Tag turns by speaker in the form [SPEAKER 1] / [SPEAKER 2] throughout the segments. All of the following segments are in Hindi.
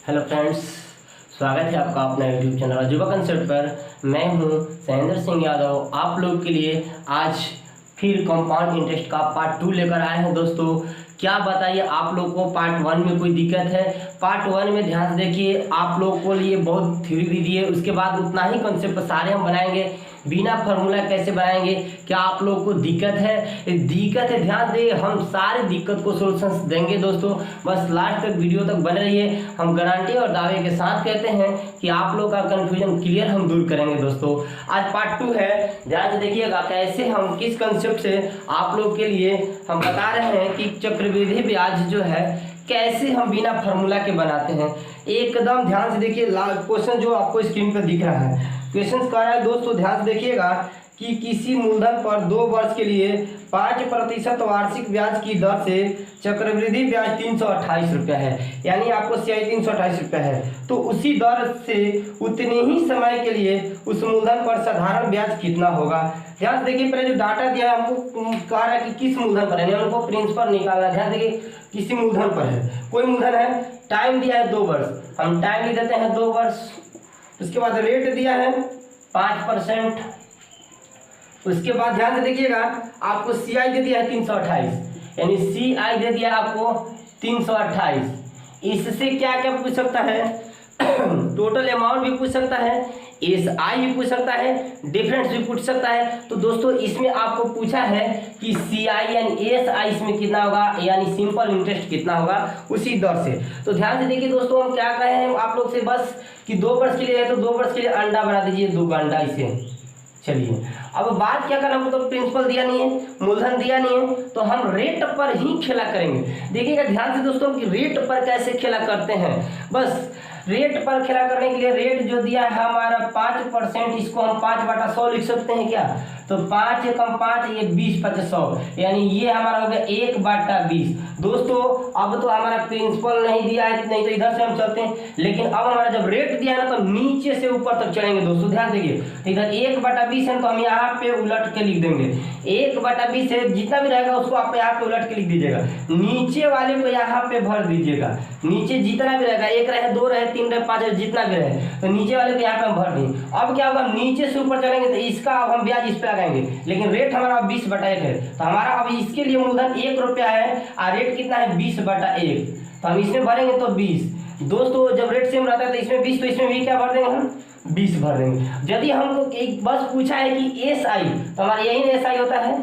[SPEAKER 1] हेलो फ्रेंड्स, स्वागत है आपका अपना यूट्यूब चैनल अजूबा कंसेप्ट पर। मैं हूं सैंदर सिंह यादव। आप लोग के लिए आज फिर कंपाउंड इंटरेस्ट का पार्ट 2 लेकर आए हैं। दोस्तों क्या बताइए, आप लोग को पार्ट 1 में कोई दिक्कत है? पार्ट 1 में ध्यान से देखिए, आप लोग को लिए बहुत थ्योरी भी दिए, उसके बाद उतना ही कंसेप्ट सारे हम बनाएंगे। बिना फार्मूला कैसे बनाएंगे? क्या आप लोग को दिक्कत है? दिक्कत है, ध्यान दें, हम सारे दिक्कत को सोल्यूशन देंगे दोस्तों। बस लास्ट तक वीडियो तक बने रहिए। हम गारंटी और दावे के साथ कहते हैं कि आप लोग का कंफ्यूजन क्लियर हम दूर करेंगे दोस्तों। आज पार्ट 2 है, ध्यान से देखिएगा कैसे हम किस कंसेप्ट से आप लोग के लिए हम बता रहे हैं कि चक्रवृद्धि ब्याज जो है कैसे हम बिना फार्मूला के बनाते हैं। एकदम ध्यान से देखिए, क्वेश्चन जो आपको स्क्रीन पर दिख रहा है, क्वेश्चन कह रहा है दोस्तों, ध्यान से देखिएगा कि किसी मूलधन पर 2 वर्ष के लिए 5% वार्षिक ब्याज की दर से चक्रवृद्धि ब्याज 328 रुपया है, यानी आपको CI 328 रुपया है। तो उसी दर से उतने ही समय के लिए उस मूलधन पर साधारण ब्याज कितना होगा? ध्यान से देखिए, पहले जो डाटा दिया है हमको कह रहा है कि किस मूलधन पर है, हमको प्रिंसिपल निकालना है। ध्यान देखिए, किसी मूलधन पर है, कोई मूलधन है, टाइम दिया है 2 वर्ष, हम टाइम लिख देते हैं 2 वर्ष। उसके बाद रेट दिया है 5%। उसके बाद ध्यान से देखिएगा, आपको CI दे दिया है 328, यानी CI दे दिया आपको 328। इससे क्या क्या पूछ सकता है? टोटल अमाउंट भी पूछ सकता है, SI भी पूछ सकता है, डिफरेंस भी पूछ सकता है। तो दोस्तों इसमें आपको पूछा है कि CI यानी SI इसमें कितना होगा, यानी सिंपल इंटरेस्ट कितना होगा उसी दर से। तो ध्यान से देखिए दोस्तों, हम क्या कहे हैं आप लोग से, बस कि 2 वर्ष के लिए है तो 2 वर्ष के लिए अंडा बना दीजिए, 2 का अंडा इसे। चलिए अब बात क्या करना, तो प्रिंसिपल दिया नहीं है, मूलधन दिया नहीं है, तो हम रेट पर ही खेला करेंगे। देखिएगा ध्यान से दोस्तों कि रेट पर कैसे खेला करते हैं। बस रेट पर खेला करने के लिए रेट जो दिया है हमारा 5%, इसको हम 5/100 लिख सकते हैं क्या? तो 5 एकम 5, ये 20/100, यानी ये हमारा हो गया 1/20। दोस्तों अब तो हमारा प्रिंसिपल नहीं दिया है, नहीं तो इधर से हम चलते हैं, लेकिन अब हमारा जब रेट दिया है ना तो नीचे से ऊपर तक चलेंगे दोस्तों। ध्यान देखिए, तो इधर 1/20 है तो हम यहाँ पे उलट के लिख देंगे 1/20 है, जितना भी रहेगा उसको आप यहाँ पे उलट के लिख दीजिएगा, नीचे वाले को यहाँ पे भर दीजिएगा। नीचे जितना भी रहेगा, 1 रहे, 2 रहे, 3 रहे, 5 रहे, जितना भी रहे, तो नीचे वाले को यहाँ पे हम भर दें। अब क्या होगा, नीचे से ऊपर चलेंगे तो इसका अब हम ब्याज इस पे लगाएंगे, लेकिन रेट हमारा 20/1 है, तो हमारा अब इसके लिए मूलधन 1 रुपया है और रेट कितना है 20/1, तो हम इसमें भरेंगे तो 20। दोस्तों जब रेट सेम रहता है तो इसमें 20, तो इसमें भी क्या भर देंगे हम 20 भर देंगे। यदि हमको एक बस पूछा है कि SI, तो हमारा यही ना SI होता है।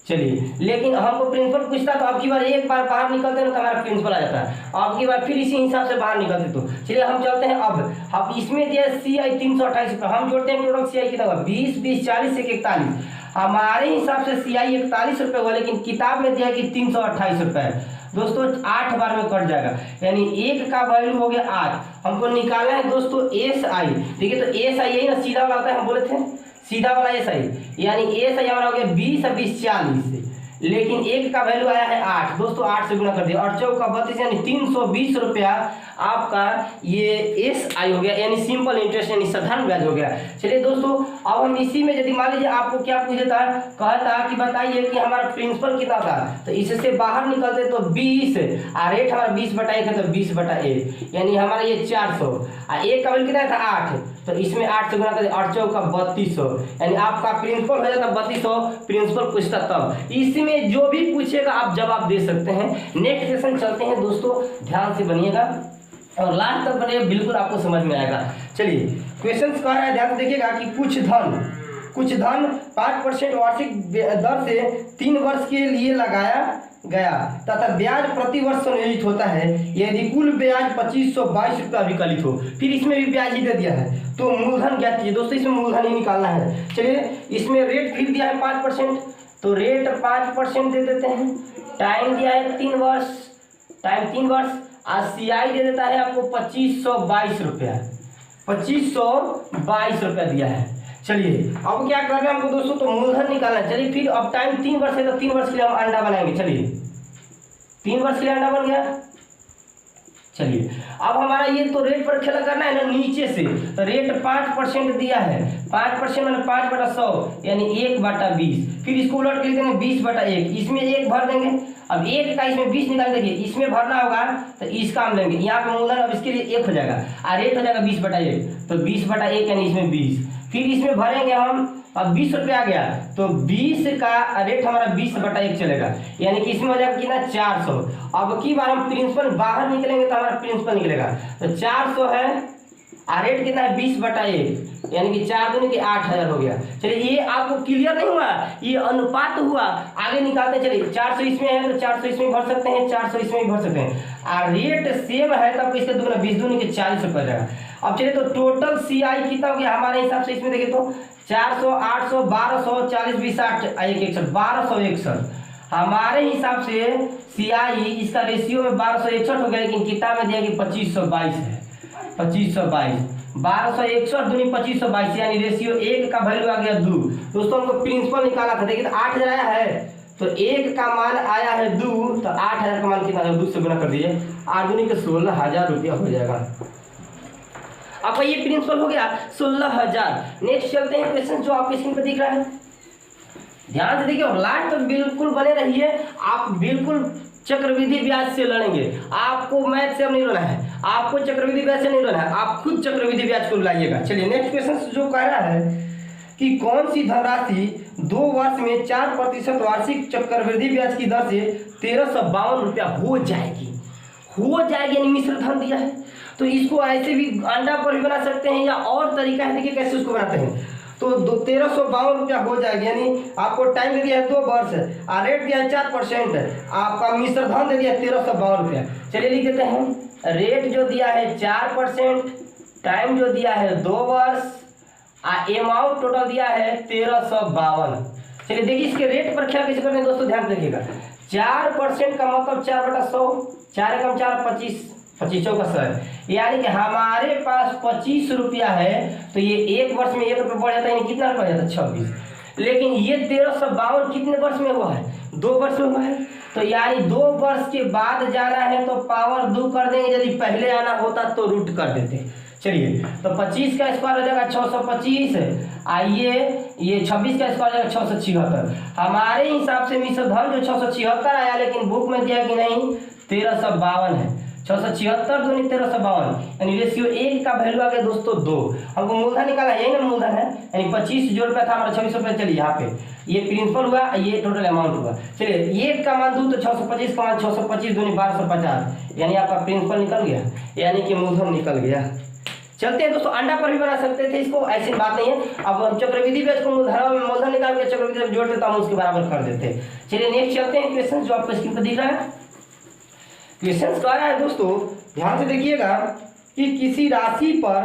[SPEAKER 1] चलिए, लेकिन हमको प्रिंसिपल पूछता तो अब की बार एक बार बाहर निकलते ना तो हमारा प्रिंसिपल आ जाता है, अब की बार फिर इसी हिसाब से बाहर निकलते। तो चलिए हम चलते हैं। अब इसमें दिया CI 328 रुपये, हम जोड़ते हैं टोटल CI कितना होगा 20, 20, 40, 41। हमारे हिसाब से CI 41 रुपये हुआ, लेकिन किताब में दिया कि 328 रुपये है। दोस्तों 8 बार में कट जाएगा, यानी 1 का वैल्यू हो गया 8। हमको निकालना है दोस्तों SI। देखिए तो SI यही ना सीधा वाला होता है, हम बोले थे सीधा वाला SI, यानी SI हमारा हो गया 20 और 20 40, लेकिन 1 का वैल्यू आया है 8। दोस्तों 8 से गुना कर दिया, 8 चौका 32, यानी 320 रुपया आपका ये SI हो गया, यानी सिंपल इंटरेस्ट यानी साधारण ब्याज हो गया। चलिए दोस्तों, अब हम इसी में यदि मान लीजिए आपको क्या पूछा था, कहता कि बताइए कि हमारा प्रिंसिपल कितना था, तो इससे बाहर निकलते तो 20 और रेट हमारा 20/1 है, तो 20/1 यानी हमारा ये 400 और 1 का वैल्यू कितना था 8, तो इसमें 8 से गुना कर दिया, 8 चौका 3200, यानी आपका प्रिंसिपल हो जाता 3200। प्रिंसिपल पूछता तब, इसमें जो भी पूछेगा आप जवाब दे सकते हैं। नेक्स्ट क्वेश्चन चलते हैं दोस्तों, ध्यान से बनिएगा और लास्ट तक बनिएगा, बिल्कुल आपको समझ में आएगा। चलिए क्वेश्चन कह रहा है, ध्यान से देखिएगा कि कुछ धन 5% वार्षिक दर से 3 वर्ष के लिए लगाया गया तथा ब्याज प्रति वर्ष संयोजित होता है, यदि कुल ब्याज 2522 रुपया विकलित हो। फिर इसमें भी ब्याज ही दे दिया है, तो मूलधन क्या चाहिए दोस्तों, इसमें मूलधन ही निकालना है। चलिए इसमें रेट फिर दिया है 5%, तो रेट 5% दे देते हैं। टाइम दिया है 3 वर्ष, टाइम 3 वर्ष और CI दे देता है आपको 2522 रुपया, 2522 रुपया दिया है। चलिए अब क्या कर रहे हैं हमको दोस्तों, तो मूलधन निकालना है। चलिए फिर अब टाइम 3 वर्ष है तो 3 वर्ष के लिए हम अंडा बनाएंगे। चलिए 3 वर्ष के लिए अंडा बन गया। चलिए अब हमारा ये तो रेट पर खेला करना है ना नीचे से, तो रेट 5% दिया है, 5% मैंने 5/100 यानी 1/20, फिर इसको उलट के लिख देंगे 20/1, इसमें 1 भर देंगे। अब 1 का इसमें 20 निकाल देंगे, इसमें भरना होगा तो इसका हम लेंगे, यहाँ पे मूलधन अब इसके लिए 1 हो जाएगा और रेट हो जाएगा 20/1, तो 20/1 यानी इसमें 20, फिर इसमें भरेंगे हम। अब 20 रुपये आ गया तो 20 का रेट हमारा 20/1 चलेगा, यानी कि इसमें हो जाएगा कितना 400। अब की बार हम प्रिंसिपल बाहर निकलेंगे तो हमारा प्रिंसिपल निकलेगा, तो 400 है और रेट कितना है 20/1, यानी कि 4 दूनी के 8000 हो गया। चलिए ये आपको क्लियर नहीं हुआ, ये अनुपात हुआ, आगे निकालते चलिए। 400 इसमें है तो 400 इसमें भर सकते हैं, 400 इसमें भी भर सकते हैं, और रेट सेम है तो आपको इसका दुगना 20 दूनी के 40 रुपये जाएगा। अब चलिए तो टोटल CI कितना हो गया हमारे हिसाब से, इसमें देखिए तो 400, 800, 1200, 40, 20, 8, 161, 1261 हमारे हिसाब से CI इसका रेशियो में 1261 हो गया, लेकिन किताब में दिया कि 2522 है, 2522, 1261 दूनी 2522 यानी रेशियो 1 का वैल्यू आ गया 2। दोस्तों हमको प्रिंसिपल निकाला था, देखिए तो 8000 आया है तो 1 का मान आया है 2, तो 8000 का मान कितना है 2 से गुना कर दीजिए, 8 दूनी के 16000 रुपया हो जाएगा। आपका ये प्रिंसिपल हो गया 16000। नेक्स्ट चलते हैं क्वेश्चन जो आपके स्क्रीन पर दिख रहा है, ध्यान से देखिए और लास्ट तक बिल्कुल बने रहिए, आप बिल्कुल चक्रवृद्धि ब्याज से लड़ेंगे, आपको मैथ से अब नहीं रोना है, आपको चक्रवृद्धि ब्याज से नहीं रोना है, आप खुद चक्रवृद्धि ब्याज को लाइएगा। चलिए नेक्स्ट क्वेश्चन जो कह रहा है कि कौन सी धनराशि 2 वर्ष में 4% वार्षिक चक्रवृद्धि ब्याज की दर से 1352 रुपया हो जाएगी, यानी मिश्र धन दिया है, तो इसको ऐसे भी अंडा पर भी बना सकते हैं या और तरीका है, देखिए कैसे उसको बनाते हैं। तो 1352 रुपया हो जाएगी, यानी आपको टाइम दे दिया है 2 वर्ष और रेट दिया है 4%, आपका मिश्र धन दे दिया है 1352 रुपया। चलिए लिख देते हैं, रेट जो दिया है 4%, टाइम जो दिया है 2 वर्ष और अमाउंट टोटल दिया है 1352। चलिए देखिए इसके रेट पर क्या कैसे करते हैं दोस्तों, ध्यान रखिएगा। 4% का मतलब 4/100, 4 एकम 4, 25, 25 चौका 100, यानी कि हमारे पास 25 रुपया है, तो ये 1 वर्ष में 1 रुपये बढ़ जाता है, यानी कितना रुपया जाता है 26। लेकिन ये 1352 कितने वर्ष में हुआ है, 2 वर्ष में हुआ है, तो यानी 2 वर्ष के बाद जाना है तो पावर 2 कर देंगे, यदि पहले आना होता तो रूट कर देते। चलिए तो 25 का स्क्वायर हो जाएगा 625, आइए ये 26 का स्क्वायर हो जाएगा 676। हमारे हिसाब से मिश्र धन जो 676 आया, लेकिन बुक में दिया कि नहीं 1352 है, 676 दूनी 1352, यानी रेशियो 1 का वैल्यू आ गया दोस्तों 2। हमको मूलधन निकाला है, यही ना मूलधन है, यानी 25 जो रुपया था हमारा 26 रुपया। चलिए यहाँ पे ये प्रिंसिपल हुआ, ये टोटल अमाउंट हुआ। चलिए 1 का मान दूँ तो 625 का मान 625 दूनी 1250, यानी आपका प्रिंसिपल निकल गया, यानी कि मूलधन निकल गया। चलते हैं दोस्तों, अंडा पर भी बना सकते थे इसको, ऐसी बात नहीं है। अब हम चक्रवृद्धि ब्याज को मूलधन निकाल के चक्रवृद्धि जोड़ देता हूँ, उसके बराबर कर देते हैं। चलिए नेक्स्ट चलते हैं क्वेश्चन जो आपको स्क्रीन पर दिख रहा है। क्वेश्चन कह रहा है दोस्तों, ध्यान से देखिएगा कि किसी राशि पर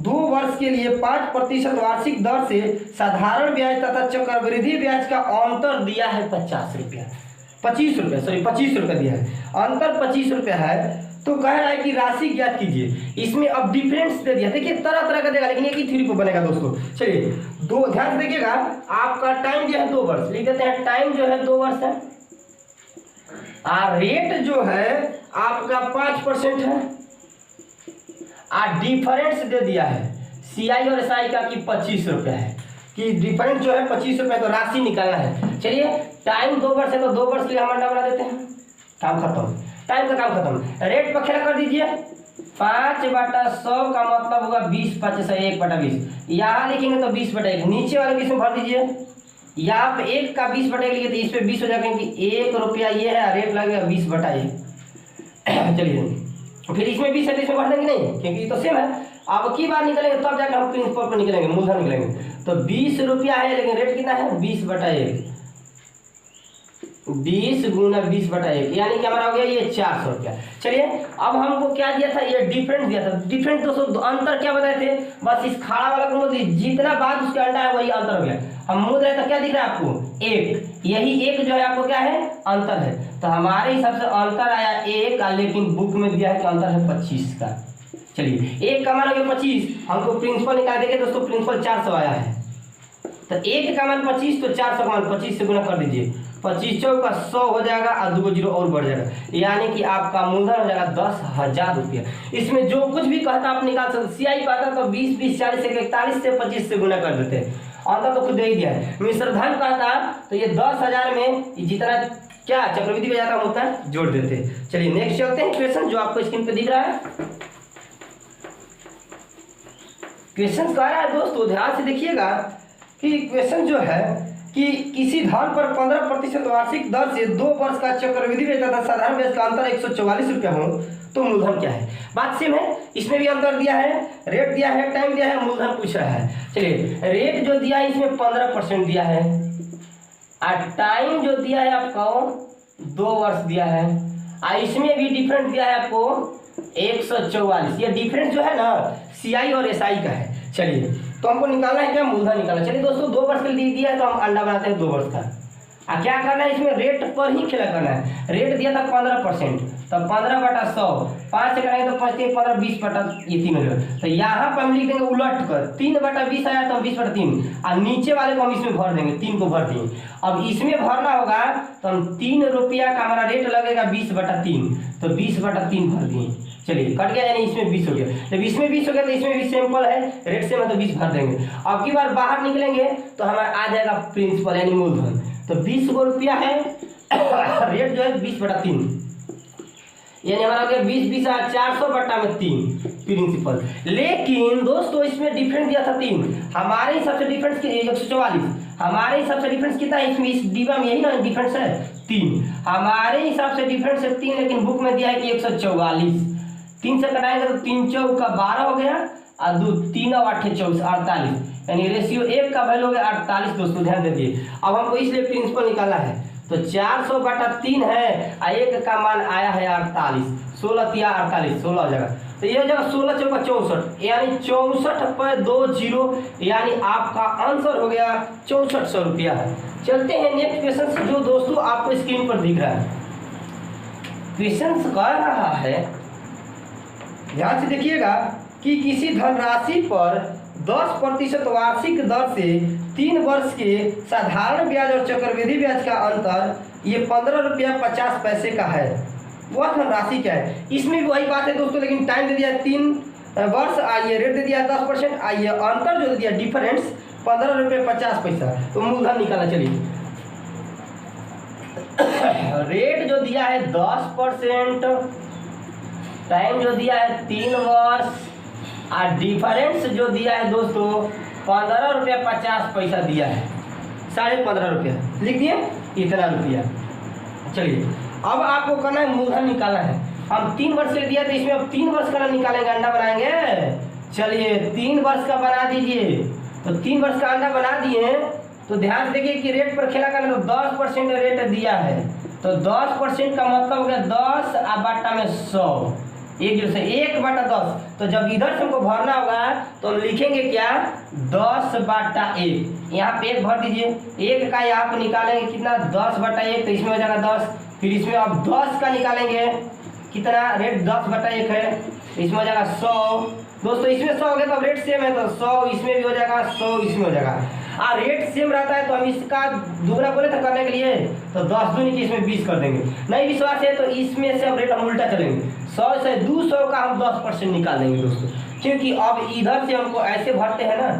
[SPEAKER 1] 2 वर्ष के लिए 5% वार्षिक दर से साधारण ब्याज तथा चक्रवृद्धि ब्याज का अंतर दिया है 50 रुपया, 25 रुपया, सॉरी 25 रुपया दिया है, अंतर 25 रुपया है। तो कह रहा है कि राशि ज्ञात कीजिए। इसमें अब डिफरेंस दे दिया, देखिए तरह तरह का देगा, लेकिन एक ही थ्योरी पर बनेगा दोस्तों। चलिए दो ध्यान से देखिएगा, आपका टाइम जो है 2 वर्ष, लिख देते हैं टाइम जो है 2 वर्ष है, और रेट जो है आपका 5% है, और डिफरेंस दे दिया है CI और SI का कि 25 रुपया है, कि डिफरेंस जो है 25 रुपया, तो राशि निकालना है। चलिए टाइम 2 वर्ष है तो 2 वर्ष के लिए हम अंडा बना देते हैं, काम खत्म, टाइम का काम खत्म। रेट पर खेला कर दीजिए, 5/100 का मतलब होगा 20, 5 1/20, यहाँ लिखेंगे तो 20/1, नीचे वाले को इसमें भर दीजिए, यहाँ पे 1 का 20/1 लिखे तो इस पे 20 हो जाएगा, क्योंकि 1 रुपया ये है, रेट लगेगा 20/1। चलिए फिर इसमें 20 है तो इसमें भर देंगे नहीं, क्योंकि तो सेम है। अब की बार निकलेंगे तब जाकर हम प्रिंसिपल पर निकलेंगे, मूलधन निकलेंगे, तो 20 रुपया है, लेकिन रेट कितना है 20/1, 20 गुना 20/1, यानी कि हमारा हो गया ये 400 रुपया। चलिए अब हमको क्या दिया था, ये डिफरेंस दिया था। डिफरेंस दोस्तों अंतर क्या बताए थे, बस इस खाड़ा वाला को मूल जितना बाद उसका अंडा है वही अंतर हो गया। हम मूल रहे तो क्या दिख रहा है आपको 1, यही 1 जो है आपको क्या है अंतर है, तो हमारे हिसाब से अंतर आया 1, लेकिन बुक में दिया है कि अंतर है 25 का। चलिए 1 का मान हो गया 25, हमको प्रिंसिपल निकाल देंगे दोस्तों, प्रिंसिपल 400 आया है, तो 1 का मान 25, तो 400 का मान 25 से गुना कर दीजिए। 25 चौका 100 हो जाएगा और 2 जीरो और बढ़ जाएगा, यानी कि आपका मूलधन हो जाएगा 10,000 रुपया। इसमें जो कुछ भी कहता आप निकाल सकते। सीआई कहता तो 20, 20, 40 से 41 से 25 से गुना कर देते, अंतर तो खुद दे ही दिया है। मिश्र धन कहता तो ये 10,000 में जितना क्या चक्रवृद्धि ब्याज का होता है जोड़ देते। चलिए नेक्स्ट चलते हैं क्वेश्चन जो आपको स्क्रीन पे दिख रहा है। क्वेश्चन कह रहा है दोस्तों, ध्यान से देखिएगा कि क्वेश्चन जो है कि किसी धन पर 15% वार्षिक दर से 2 वर्ष का चक्रवृद्धि ब्याज तथा साधारण ब्याज का अंतर 144 रुपया हो तो मूलधन क्या है। बात सेम है, इसमें भी अंतर दिया है, रेट दिया है, टाइम दिया है, मूलधन पूछ रहा है। चलिए रेट जो दिया है इसमें 15% दिया है और टाइम जो दिया है आपको 2 वर्ष दिया है और इसमें भी डिफरेंस दिया है आपको 144। ये डिफरेंस जो है ना सीआई और एसआई का है। चलिए तो हमको निकालना है क्या, मूलधन निकालना। चलिए दोस्तों 2 वर्ष के लिए दिया है तो हम अंडा बनाते हैं 2 वर्ष का। क्या करना है, इसमें रेट पर ही खेला करना है। रेट दिया था 15%, तो 15/100, 5 से कराएंगे तो 5 3 15 20 ये 3 हो जाएगा। तो यहाँ पर हम लिख देंगे उलट कर 3/20 आया तो 20/3 और नीचे वाले को हम इसमें भर देंगे, 3 को भर दिए। अब इसमें भरना होगा तो हम 3 रुपया का हमारा रेट लगेगा 20/3, तो 20/3 भर दिए। चलिए कट गया, यानी इसमें 20 हो गया। जब इसमें 20 हो गया तो इसमें भी सिंपल है, रेट से मतलब 20 भर देंगे। अब की बार बाहर निकलेंगे तो हमारा आ जाएगा प्रिंसिपल यानी मूलधन, तो 20 रुपया है रेट जो है 20/3, यानी हमारा हो गया 20 400/3 प्रिंसिपल। लेकिन दोस्तों इसमें डिफरेंस दिया था 3, हमारे हिसाब से डिफरेंस 144, हमारे हिसाब से डिफरेंस कितना है इसमें, इस डिब्बा में यही ना डिफरेंस है 3, हमारे हिसाब से डिफरेंस है 3, लेकिन बुक में दिया है कि 144। 3 से कटाएंगे तो 3 चौका 12 हो गया और 2 3 और 8 24 48, यानी रेशियो 1 का वैल्यू हो गया 48। दोस्तों ध्यान दीजिए, अब हमको इसलिए प्रिंसिपल निकालना है तो 400/3 है और 1 का मान आया है 48, 16 या 48 16 हो जाएगा। तो ये हो जाएगा 16 चौका 64, यानी 64/20, यानी आपका आंसर हो गया 6400 रुपया। चलते हैं नेक्स्ट क्वेश्चन जो दोस्तों आपको स्क्रीन पर दिख रहा है। क्वेश्चन कह रहा है, ध्यान से देखिएगा कि किसी धनराशि पर 10% वार्षिक दर से 3 वर्ष के साधारण ब्याज और चक्रवृद्धि ब्याज का अंतर ये 15 रुपया 50 पैसे का है। वह धनराशि क्या है, इसमें भी वही बात है दोस्तों, लेकिन टाइम दे दिया 3 वर्ष, आइए रेट दे दिया 10%, आइए अंतर जो दे दिया डिफरेंस 15 रुपये 50 पैसा, तो मूलधन निकालना। चलिए रेट जो दिया है 10%, टाइम जो दिया है 3 वर्ष और डिफरेंस जो दिया है दोस्तों 15 रुपया 50 पैसा दिया है, 15.5 रुपया लिख दिए, इतना रुपया। चलिए अब आपको करना है मूलधन निकालना है। हम 3 वर्ष के दिया तो इसमें अब 3 वर्ष का निकालेंगे, अंडा बनाएंगे। चलिए 3 वर्ष का बना दीजिए, तो 3 वर्ष का अंडा बना दिए। तो ध्यान से देखिए कि रेट पर खेला करना, तो 10% रेट दिया है, तो 10% का मतलब हो गया 10 और बट्टा में 100, 1 से 1/10। तो जब इधर से हमको भरना होगा तो हम लिखेंगे क्या 10/1, यहाँ पे 1 भर दीजिए। 1 का यहाँ पे निकालेंगे कितना 10/1, तो इसमें हो जाएगा 10। फिर इसमें अब 10 का निकालेंगे कितना, रेट 10/1 है, इसमें हो जाएगा 100। दोस्तों इसमें 100 हो गया तो रेट सेम है, तो 100 इसमें भी हो जाएगा, 100 इसमें हो जाएगा। और रेट सेम रहता है तो हम इसका दुगना बोले था करने के लिए, तो 10 दूनी की इसमें 20 कर देंगे। नहीं विश्वास है तो इसमें से अब रेट हम उल्टा चलेंगे, 100 से 200 का हम 10% निकाल देंगे दोस्तों, क्योंकि अब इधर से हमको ऐसे भरते हैं ना,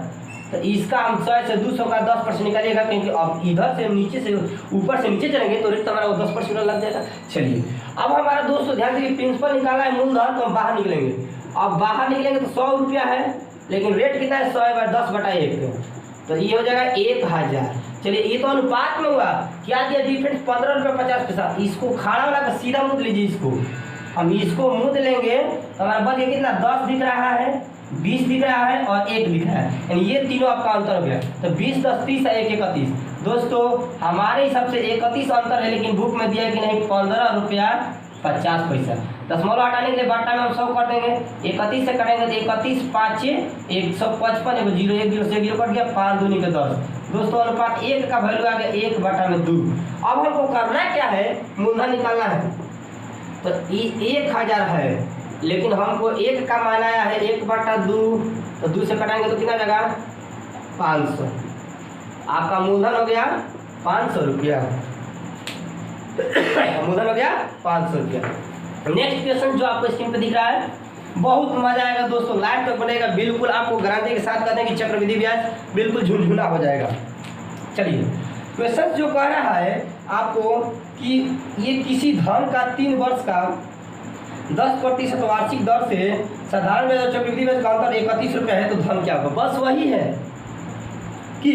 [SPEAKER 1] तो इसका हम 100 से 200 का 10% निकालिएगा, क्योंकि अब इधर से नीचे से ऊपर से नीचे चलेंगे तो रेट हमारा 10% लग जाएगा। चलिए अब हमारा दोस्तों ध्यान से प्रिंसिपल निकालना है मूलधन, तो हम बाहर निकलेंगे। अब बाहर निकलेंगे तो 100 रुपया है, लेकिन रेट कितना है 100/10/1, तो ये हो जाएगा 1000। चलिए ये तो अनुपात में हुआ, क्या दिया डिफरेंस 15 रुपये 50 पैसा। इसको खाड़ा वाला का सीधा मुद लीजिए, इसको हम इसको मुद लेंगे तो हमारा बच गया कितना 10 दिख रहा है, 20 दिख रहा है और 1 दिख रहा है, यानी ये तीनों आपका अंतर हो गया। तो 20 10 30 और 1 31। दोस्तों हमारे हिसाब से 31 अंतर है, लेकिन बुक में दिया है कि नहीं 15 रुपया 50 पैसा। दशमलव हटाने के लिए बट्टा में हम 100 कर देंगे, 31 से कटेंगे तो 31 5 155, 1 0 1 0 से 0 कट गया, 5 दूनी के 10। दोस्तों अनुपात 1 का वैल्यू आ गया 1/2। अब हमको करना क्या है, मूलधन निकालना है। तो 1000 है, लेकिन हमको 1 का मान आया है 1/2, तो 2 से कटाएंगे तो कितना जाएगा 500। 500 × 1 = 1000, 500 × 1 = 1000। 500 × 1 = 1000, 500 × 1 = 1000। 500 × 1 = 1000, 500 × 1 = 1000। 500 × 1 = 1000, 500 × 1 = 1000। आपका मूलधन हो गया 500 रुपया, मूलधन हो गया 500 रुपया। नेक्स्ट क्वेश्चन जो आपको स्क्रीन पे दिख रहा है, बहुत मजा आएगा दोस्तों, लाइव तक बनेगा, बिल्कुल आपको गारंटी के साथ कहते हैं कि चक्रवृद्धि ब्याज बिल्कुल झुनझुना हो जाएगा। चलिए क्वेश्चन जो कह रहा है आपको कि ये किसी धन का 3 वर्ष का 10% वार्षिक दर से साधारण ब्याज और चक्रवृद्धि ब्याज का अंतर 31 रुपया है, तो धन क्या होगा। बस वही है कि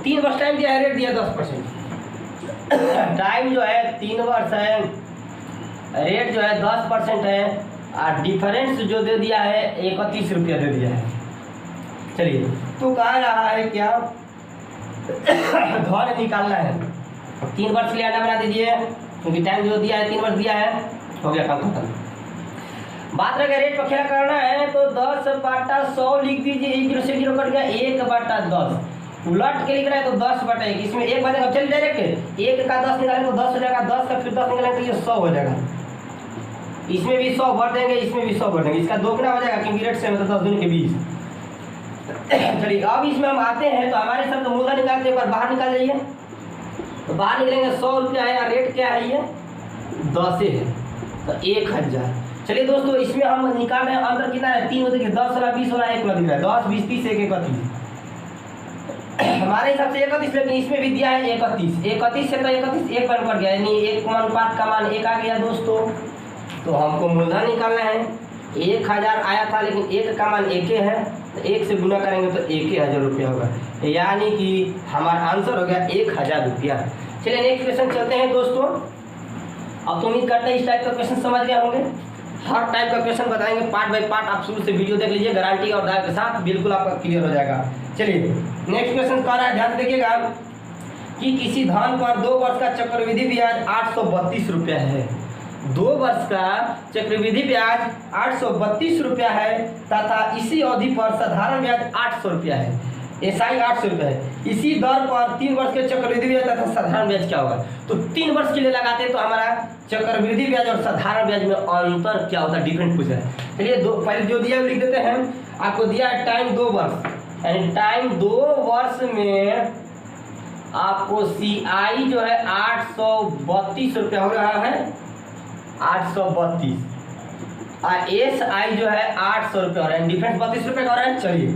[SPEAKER 1] 3 वर्ष टाइम दिया है, रेट दिया 10%, टाइम जो है 3 वर्ष है, रेट जो है 10% है, और डिफरेंस जो दे दिया है 31 रुपया दे दिया है। चलिए तो कह रहा है क्या, धन निकालना है, 3 वर्ष के लिए अंडा बना दीजिए, क्योंकि टाइम जो दिया है 3 वर्ष दिया है, हो गया काम खत्म। बात रहे रेट पर खेला करना है तो 10/100 लिख दीजिए, 1 से 0 कट गया, 1/10 उलट के लिख रहा है तो 10/1, इसमें 1 बचेगा, चलिए डायरेक्ट 1 का 10 निकालें तो 10 हो जाएगा, 10 का फिर 10 निकालें तो ये 100 हो जाएगा, इसमें भी 100 भर देंगे, इसमें भी 100 भर देंगे, इसका 2 गुना हो जाएगा क्योंकि रेट से मतलब 10 दूनी के 20। चलिए अब इसमें हम आते हैं तो हमारे सब मूलधन निकालते हैं, एक बार बाहर निकाल जाइए, तो बाहर निकलेंगे 100 रुपया है, रेट क्या है ये 10 है, तो 1000। चलिए दोस्तों इसमें हम निकाल रहे हैं अंतर कितना है, 3 देखिए 10 वाला 20 वाला 1 वाला दिख रहा है, 10 20 30 1 31, हमारे हिसाब से 31, लेकिन इसमें भी दिया है 31 से तो 31 1 बन कर गया, यानी 1 अनुपात का मान 1 आ गया दोस्तों। तो हमको मूलधन निकालना है, 1000 आया था लेकिन 1 का मान 1 है, तो 1 से गुना करेंगे तो 1000 रुपया होगा, यानी कि हमारा आंसर हो गया 1000 रुपया। चलिए नेक्स्ट क्वेश्चन चलते हैं दोस्तों। अब तो उम्मीद करते हैं इस टाइप का क्वेश्चन समझ गए होंगे, हर टाइप का क्वेश्चन बताएंगे पार्ट बाय पार्ट, आप शुरू से वीडियो देख लीजिए, गारंटी और दाव के साथ बिल्कुल आपका क्लियर हो जाएगा। चलिए नेक्स्ट क्वेश्चन कह रहा है, ध्यान देखिएगा कि किसी धन पर 2 वर्ष का चक्रवृद्धि ब्याज 832 रुपया है, 2 वर्ष का चक्रवृद्धि ब्याज 832 रुपया है, तथा इसी अवधि पर साधारण ब्याज 800 रुपया है, एसआई 800 रुपया है। इसी दर पर 3 वर्ष के चक्रवृद्धि ब्याज तथा साधारण ब्याज क्या होगा, तो 3 वर्ष के लिए लगाते हैं तो हमारा चक्रवृद्धि ब्याज और साधारण ब्याज में अंतर क्या होता है, डिफरेंट पूछा है। चलिए पहले जो दिया लिख देते हैं, आपको दिया है टाइम 2 वर्ष, यानी टाइम 2 वर्ष में आपको सीआई जो है 832 रुपया हो रहा है, 832, और एस आई जो है 800 रुपये हो रहा है, डिफरेंस 32 रुपये का हो रहा है। चलिए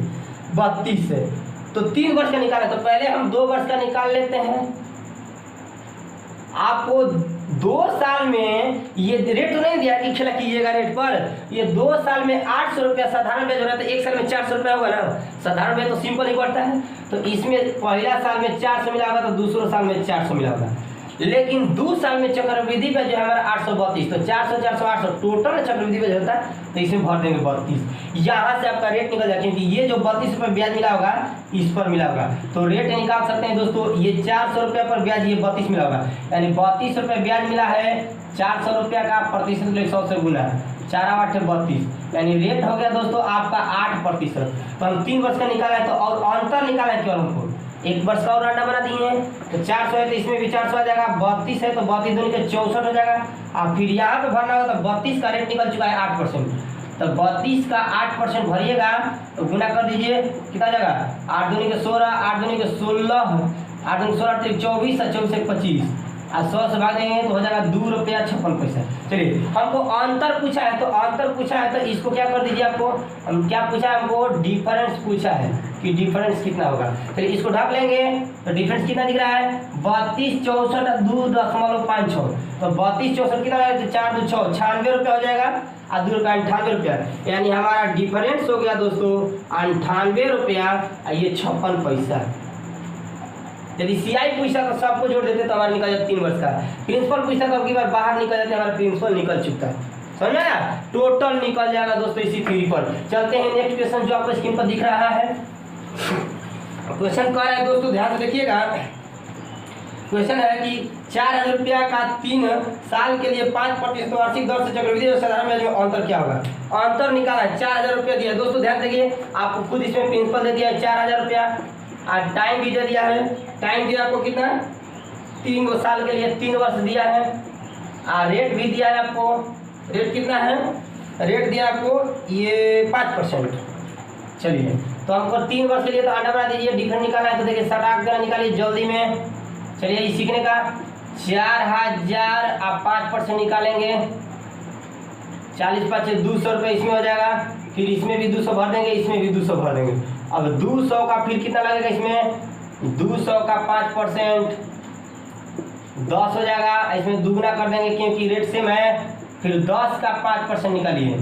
[SPEAKER 1] 32 है तो 3 वर्ष का निकालें, तो पहले हम 2 वर्ष का निकाल लेते हैं। आपको 2 साल में ये रेट तो नहीं दिया कि खेला कीजिएगा रेट पर, ये 2 साल में 800 रुपया साधारण ब्याज हो रहा है, तो 1 साल में 400 रुपया होगा ना, साधारण ब्याज तो सिंपल ही बढ़ता है, तो इसमें पहला साल में 400 मिला होगा तो दूसरे साल में 400 मिला होगा, लेकिन 2 साल में चक्रवृद्धि ब्याज जो है हमारा 832, तो 400 400 800 टोटल चक्रवृद्धि ब्याज होता है, तो इसमें भर देंगे 32, यहाँ से आपका रेट निकल जाए, क्योंकि ये जो 32 रुपये ब्याज मिला होगा इस पर मिला होगा, तो रेट निकाल सकते हैं दोस्तों। ये 400 रुपये पर ब्याज, ये 32 मिला होगा, यानी 32 रुपये ब्याज मिला है, 400 रुपया का प्रतिशत 100 से गुना, 4 8 32, यानी रेट हो गया दोस्तों आपका 8%। तो हम 3 वर्ष का निकाला है, तो और अंतर निकाला है केवल हमको, 1 वर्ष का और अंडा बना दिए हैं, तो 400 है तो इसमें भी 400 आ जाएगा, 32 है तो 32 दूनी के 64 हो जाएगा, और फिर यहाँ पे भरना होगा तो 32 का रेट निकल चुका है 8%, तो 32 का 8% भरिएगा तो गुना कर दीजिए, कितना हो जाएगा 8 दूनी के 16, 8 दूनी के 16, 8 दूनी 16 24, और 24 से 25, और 100 से भाग देंगे तो हो जाएगा 2 रुपया 56 पैसा। चलिए हमको अंतर पूछा है, तो अंतर पूछा है तो इसको क्या कर दीजिए, आपको हम क्या पूछा है, हमको डिफरेंस पूछा है कि डिफरेंस कितना होगा। चलिए इसको ढक लेंगे तो डिफरेंस कितना दिख रहा है, 32 64 2.56, तो 32 64 कितना है, तो 4 2 6 96 रुपया हो जाएगा, और 2 रुपया 98 रुपया, यानी हमारा डिफरेंस हो गया दोस्तों 98 रुपया, ये 56 पैसा। यदि सीआई पूछता तो सबको जोड़ देते तो हमारा निकल जाता 3 वर्ष का, प्रिंसिपल पूछता तो अब की बार बाहर निकल जाते, हमारा प्रिंसिपल निकल चुका है, समझ आया, टोटल निकल जाएगा दोस्तों इसी थ्योरी पर। चलते हैं नेक्स्ट क्वेश्चन जो आपको स्क्रीन पर दिख रहा है। क्वेश्चन कह रहा है दोस्तों, ध्यान से देखिएगा, क्वेश्चन है कि 4000 रुपया का 3 साल के लिए 5% वार्षिक दर से चक्रवृद्धि और साधारण ब्याज में अंतर क्या होगा, अंतर निकाला है, 4000 रुपया दिया दोस्तों। ध्यान देखिए, आपको खुद इसमें प्रिंसिपल दे दिया है 4000 रुपया, और टाइम भी दे दिया है, टाइम दिया आपको कितना 3 साल के लिए 3 वर्ष दिया है, और रेट भी दिया है आपको, रेट कितना है, रेट दिया आपको ये 5%। चलिए तो हमको 3 वर्ष के लिए तो अंडा बना दीजिए, डिफरेंट निकालना है। तो देखिए सटाक देना निकालिए जल्दी में। चलिए ये सीखने का 4000 आप 5% निकालेंगे, 40 5 200 रुपये इसमें हो जाएगा। फिर इसमें भी 200 भर देंगे, इसमें भी 200 भर देंगे। अब 200 का फिर कितना लगेगा इसमें, 200 का 5% 10 हो जाएगा। इसमें दुगना कर देंगे क्योंकि रेट सेम है। फिर 10 का 5% निकालिए,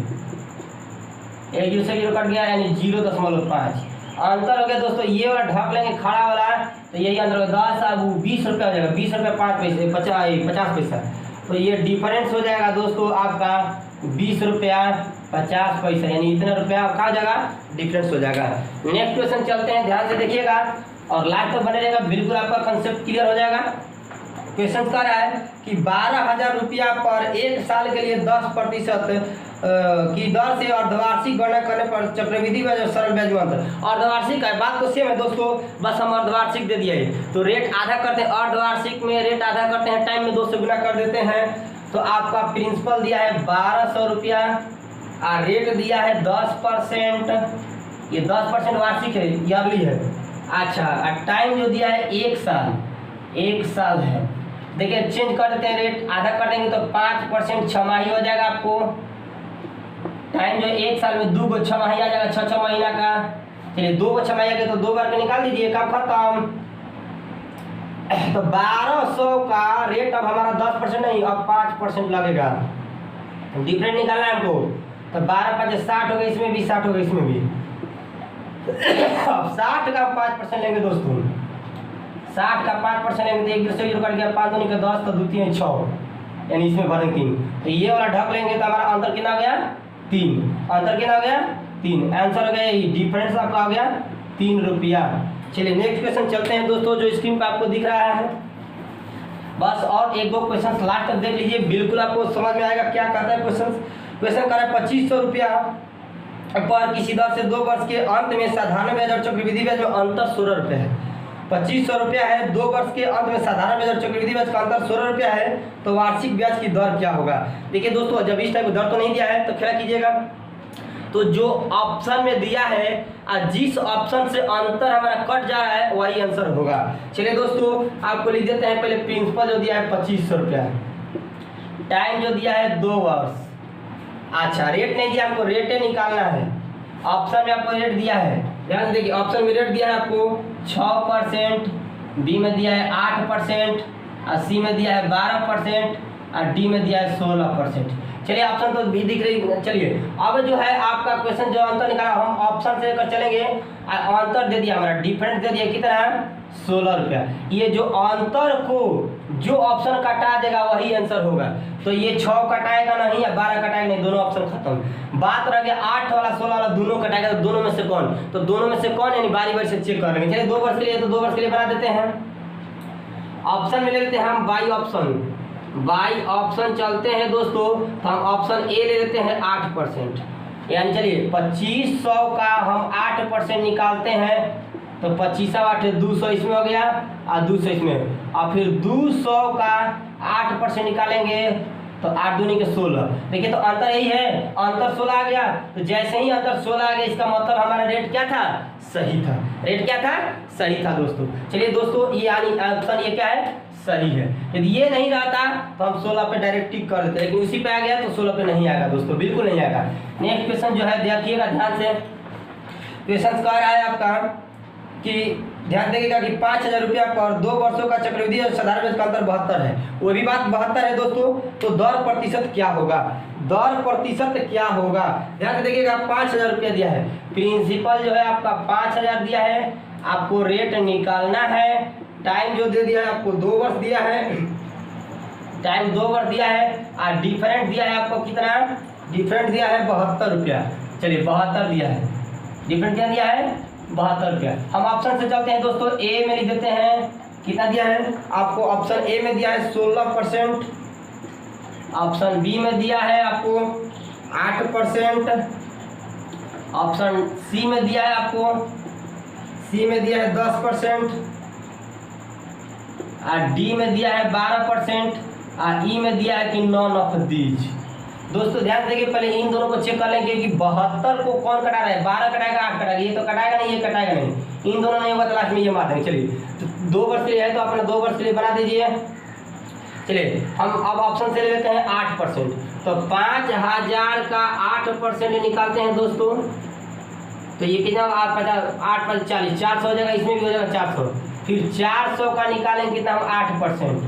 [SPEAKER 1] 1 0 से 0 कट गया यानी 0.5 अंतर हो गया दोस्तों। ये वाला ढक लेंगे खड़ा वाला, तो यही अंतर होगा 10 अब 20 रुपया हो जाएगा, 20 रुपया 5 पैसे 50 पैसा। तो ये डिफरेंस हो जाएगा दोस्तों आपका 20 रुपया 50 पैसा, यानी इतना रुपया आपका हो जाएगा, डिफरेंस हो जाएगा। नेक्स्ट क्वेश्चन चलते हैं, ध्यान से देखिएगा और लास्ट तक बने रहेगा, बिल्कुल आपका कंसेप्ट क्लियर हो जाएगा। क्वेश्चन कह रहा है कि 12,000 रुपया पर 1 साल के लिए 10% की दर से अर्धवार्षिक गणना करने पर चक्रवृद्धि ब्याज और सरल ब्याज में अंतर। अर्धवार्षिक है, बात तो सेम है दोस्तों, बस हम अर्धवार्षिक दे दिया है। तो रेट आधा करते हैं, अर्धवार्षिक में रेट आधा करते हैं, टाइम में 2 से गुना कर देते हैं। तो आपका प्रिंसिपल दिया है 1200 रुपया और रेट दिया है 10%। ये 10% वार्षिक है, ईयरली है। अच्छा, और टाइम जो दिया है 1 साल है। देखिए चेंज कर देते हैं, रेट आधा कर देंगे तो 5% छमाही हो जाएगा आपको। टाइम जो 1 साल में 2 छमाही आ जाएगा, 6 महीना का। चलिए 2 छमाही आ गया तो 2 बार के निकाल दीजिए, काम खत्म। तो 1200 का रेट अब हमारा 10% नहीं, अब 5% लगेगा। डिफरेंट निकालना है हमको। तो 12 5 60 हो गए, इसमें भी 60 हो गए, इसमें भी। अब 60 का 5% लेंगे दोस्तों, 60 का 5% लेंगे तो 1 2 से 0 कट गया, 5 2 का 10 तो 2 3 6, यानी इसमें भरेंगे 3। तो ये वाला ढक लेंगे तो हमारा अंतर कितना हो गया, 3। अंतर कितना हो गया, 3। आंसर हो गया, ये डिफरेंस आपका हो गया 3 रुपया। चलिए नेक्स्ट क्वेश्चन चलते हैं दोस्तों, जो स्क्रीन पे आपको दिख रहा है। बस और 1 2 क्वेश्चन लास्ट तक देख लीजिए, बिल्कुल आपको समझ में आएगा क्या कहता है क्वेश्चन। क्वेश्चन कर रहा है 2500 रुपया पर किसी दर से 2 वर्ष के अंत में साधारण ब्याज और चक्रवृद्धि ब्याज में अंतर 16 रुपये है। 2500 रुपया है, 2 वर्ष के अंत में साधारण ब्याज और चक्रवृद्धि ब्याज का अंतर 16 रुपया है, तो वार्षिक ब्याज की दर क्या होगा। देखिए दोस्तों, जब इस टाइप दर तो नहीं दिया है तो क्या कीजिएगा, तो जो ऑप्शन में दिया है और जिस ऑप्शन से अंतर हमारा कट जा रहा है वही आंसर होगा। चलिए दोस्तों आपको लिख देते हैं, पहले प्रिंसिपल जो दिया है 2500 रुपया, टाइम जो दिया है 2 वर्ष। अच्छा, रेट नहीं दिया, हमको रेट निकालना है। ऑप्शन में आपको रेट दिया है, ध्यान से देखिए, ऑप्शन में रेट दिया है आपको 6%, बी में दिया है 8% और सी में दिया है 12% और डी में दिया है 16%। चलिए ऑप्शन तो भी दिख रही। चलिए अब जो है आपका क्वेश्चन जो अंतर निकाला, हम ऑप्शन से लेकर चलेंगे। अंतर दे दिया हमारा, डिफरेंस दे दिया कितना, 16 रुपया। ये जो अंतर को जो ऑप्शन कटा देगा वही आंसर होगा। तो ये 6 कटाएगा नहीं या 12 कटाएगा नहीं, दोनों ऑप्शन खत्म। बात रह गया 8 वाला 16 वाला, दोनों कटाएगा तो दोनों में से कौन, तो दोनों में से कौन, यानी बारी बारी से चेक कर लेंगे। चलिए 2 वर्ष के लिए तो 2 वर्ष के लिए बना देते हैं। ऑप्शन में ले लेते हैं हम बाई ऑप्शन। बाई ऑप्शन चलते हैं दोस्तों, तो हम ऑप्शन ए ले लेते हैं 8%, यानी चलिए 2500 का हम 8% निकालते हैं तो 25 8 200 इसमें हो गया और 200 इसमें, और फिर 200 का 8% निकालेंगे तो 8 दूनी के 16। देखिए तो अंतर यही है, अंतर 16 आ गया। तो जैसे ही अंतर 16 आ गया इसका मतलब हमारा रेट क्या था, सही था। रेट क्या था, सही था दोस्तों। चलिए दोस्तों, ये यानी ऑप्शन ये क्या है, सही है। यदि ये नहीं रहता तो हम 16 पे डायरेक्ट टिक कर देते, लेकिन उसी पे आ गया तो 16 पे नहीं आएगा दोस्तों, बिल्कुल नहीं आएगा। नेक्स्ट क्वेश्चन जो है देखिएगा ध्यान से। क्वेश्चन कह रहा है आपका कि ध्यान देगा कि 5000 रुपया पर 2 वर्षों का चक्रवृद्धि और साधारण ब्याज का अंतर 72 है। वो भी बात 72 है दोस्तों, तो दर प्रतिशत क्या होगा, दर प्रतिशत क्या होगा। ध्यान से देखिएगा 5000 रुपया दिया है, प्रिंसिपल जो है आपका 5000 दिया है, आपको रेट निकालना है। टाइम जो दे दिया है आपको 2 वर्ष दिया है, टाइम 2 वर्ष दिया है और डिफरेंट दिया है आपको कितना, डिफरेंट दिया है 72 रुपया। चलिए 72 दिया है, डिफरेंट क्या दिया है 72 रुपया। हम ऑप्शन से चलते हैं दोस्तों, ए में लिख देते हैं कितना दिया है आपको, ऑप्शन ए में दिया है 16%, ऑप्शन बी में दिया है आपको 8%, ऑप्शन सी में दिया है आपको, सी में दिया है 10% और डी में दिया है 12% और ई में दिया है कि नॉन ऑफ दीज। दोस्तों ध्यान देंगे, पहले इन दोनों को चेक कर लेंगे कि 72 को कौन कटा रहा है, 12 कटाएगा 8 कटाएगा, ये तो कटाएगा नहीं, ये कटाएगा नहीं, इन दोनों नहीं होगा तो लास्ट में ये मार देंगे। चलिए तो 2 वर्ष के लिए है तो अपना 2 वर्ष के लिए बना दीजिए। चलिए हम अब ऑप्शन से ले लेते हैं 8%, तो 5000 का 8% निकालते हैं दोस्तों, तो ये कितना 8 पर 40, 400 हो जाएगा, इसमें भी हो जाएगा 400, फिर 400 का निकालेंगे कितना हम 8%,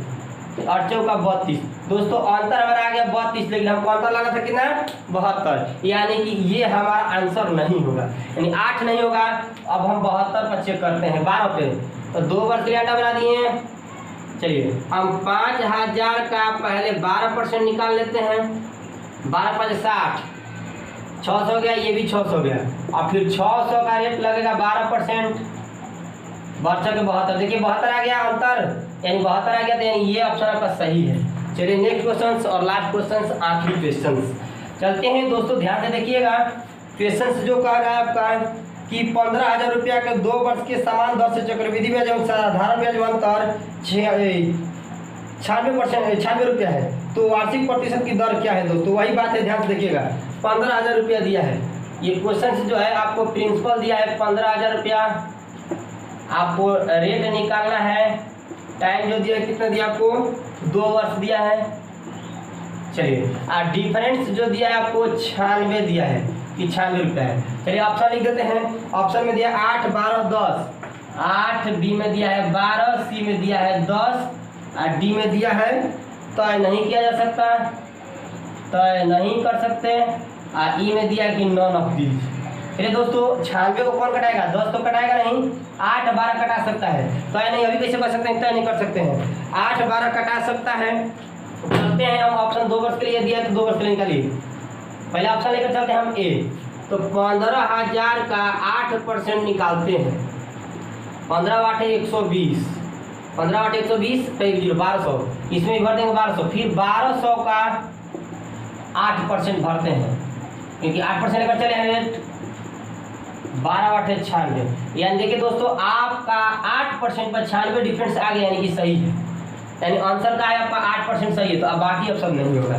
[SPEAKER 1] 8 चौका 32। दोस्तों अंतर हमारा आ गया 32, लेकिन हमको अंतर लाना था कितना 72, यानी कि ये हमारा आंसर नहीं होगा, यानी 8 नहीं होगा। अब हम 72 पर चेक करते हैं 12 पे, तो 2 वर्ष के लिए अंडा बना दिए। चलिए हम 5000 का पहले 12% निकाल लेते हैं, 12 5 60, 600 हो गया, ये भी 600 हो गया, और फिर 600 का रेट लगेगा 12%, 72 के 72, देखिए 72 आ गया अंतर, यानी 72 आ गया, तो यानी ये ऑप्शन आपका सही है। चलिए नेक्स्ट क्वेश्चन और लास्ट क्वेश्चन, आखिरी क्वेश्चन चलते हैं दोस्तों, ध्यान से देखिएगा। क्वेश्चन जो कह रहा है आपका कि 15,000 रुपया के 2 वर्ष के समान दर से चक्रवृद्धि ब्याज एवं साधारण ब्याज अंतर 96 रुपया है, तो वार्षिक प्रतिशत की दर क्या है दोस्तों, वही बात है, ध्यान से देखिएगा। 15,000 रुपया दिया है, ये क्वेश्चन जो है आपको प्रिंसिपल दिया है 15,000 रुपया, आपको रेट निकालना है, टाइम जो दिया है कितना दिया आपको 2 वर्ष दिया है। चलिए डिफरेंस जो दिया है आपको 96 दिया है कि 96 रुपया है। चलिए ऑप्शन लिख देते हैं, ऑप्शन में दिया 8 12 10, 8 बी में दिया है 12, सी में दिया है 10 और डी में दिया है, तय नहीं किया जा सकता, तय नहीं कर सकते, और ई में दिया है कि नॉन ऑफ दीज। चलिए दोस्तों 96 को कौन कटाएगा, 10 तो कटाएगा नहीं, 8 12 कटा सकता है, तय नहीं, अभी कैसे कर सकते हैं, तय नहीं कर सकते हैं, 8 12 कटा सकता है। चलते हैं हम, ऑप्शन 2 वर्ष के लिए दिया है तो 2 वर्ष के लिए निकालिए, पहले ऑप्शन लेकर चलते हैं हम ए, तो 15,000 का 8% निकालते हैं, 15 8 120, 15 8 120 पे 1200, इसमें भी भर देंगे 1200, फिर 1200 का 8% भरते हैं, क्योंकि 8% लेकर चले हैं रेट, 12 8 96, यानी देखिए दोस्तों आपका 8% पर 96 डिफरेंस आ गया, यानी कि सही है, यानी आंसर का है आपका 8% सही है, तो अब बाकी ऑप्शन नहीं होगा।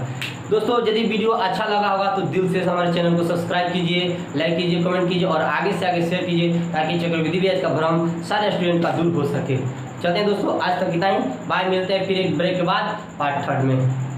[SPEAKER 1] दोस्तों यदि वीडियो अच्छा लगा होगा तो दिल से हमारे चैनल को सब्सक्राइब कीजिए, लाइक कीजिए, कमेंट कीजिए और आगे से आगे शेयर कीजिए, ताकि चक्रवृद्धि ब्याज का भ्रम सारे स्टूडेंट का दूर हो सके। चलते हैं दोस्तों, आज तक इतना ही, बाय, मिलते हैं फिर एक ब्रेक के बाद पार्ट 3 में।